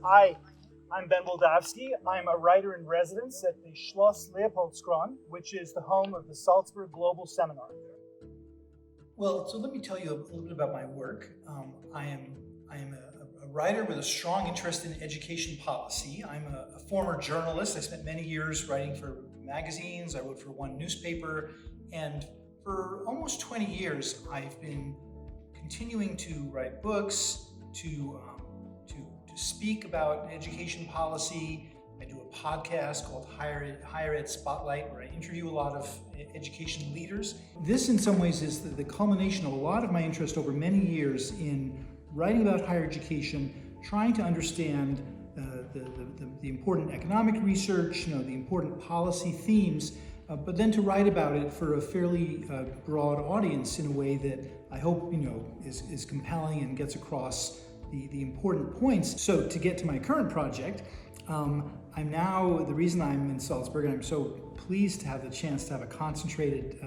Hi, I'm Ben Wildavsky. I'm a writer in residence at the Schloss Leopoldskron, which is the home of the Salzburg Global Center. Well, so let me tell you a little bit about my work. I am a writer with a strong interest in education policy. I'm a former journalist. I spent many years writing for magazines. I wrote for one newspaper, and for almost 20 years, I've been continuing to write books, to speak about education policy. I do a podcast called Higher Ed Spotlight, where I interview a lot of education leaders. This, in some ways, is the culmination of a lot of my interest over many years in writing about higher education, trying to understand the important economic research, the important policy themes, but then to write about it for a fairly broad audience in a way that I hope is compelling and gets across the important points. So to get to my current project, the reason I'm in Salzburg, and I'm so pleased to have the chance to have a concentrated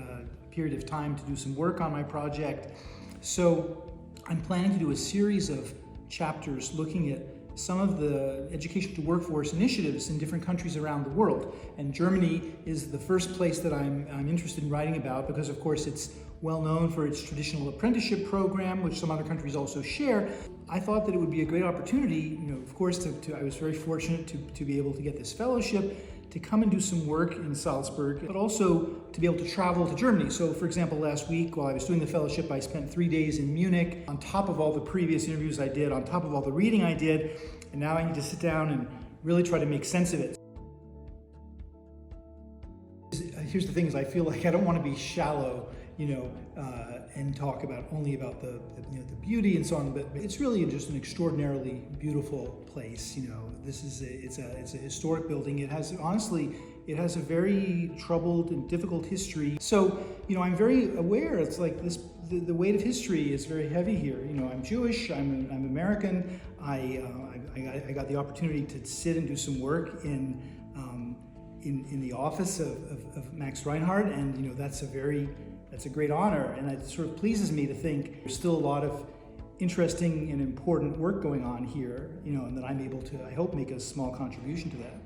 period of time to do some work on my project. So I'm planning to do a series of chapters looking at some of the education to workforce initiatives in different countries around the world. And Germany is the first place that I'm interested in writing about because, of course, it's well known for its traditional apprenticeship program, which some other countries also share. I thought that it would be a great opportunity, of course, I was very fortunate to be able to get this fellowship, to come and do some work in Salzburg, but also to be able to travel to Germany. So, for example, last week while I was doing the fellowship, I spent 3 days in Munich, on top of all the previous interviews I did, on top of all the reading I did, and now I need to sit down and really try to make sense of it. Here's the thing: is I feel like I don't want to be shallow, and talk only about the beauty and so on. But it's really just an extraordinarily beautiful place. It's a historic building. It has a very troubled and difficult history. So I'm very aware. It's like this. The weight of history is very heavy here. I'm Jewish. I'm American. I got the opportunity to sit and do some work in the office of Max Reinhardt, and that's a great honor, and it sort of pleases me to think there's still a lot of interesting and important work going on here, and that I'm able to, I hope, make a small contribution to that.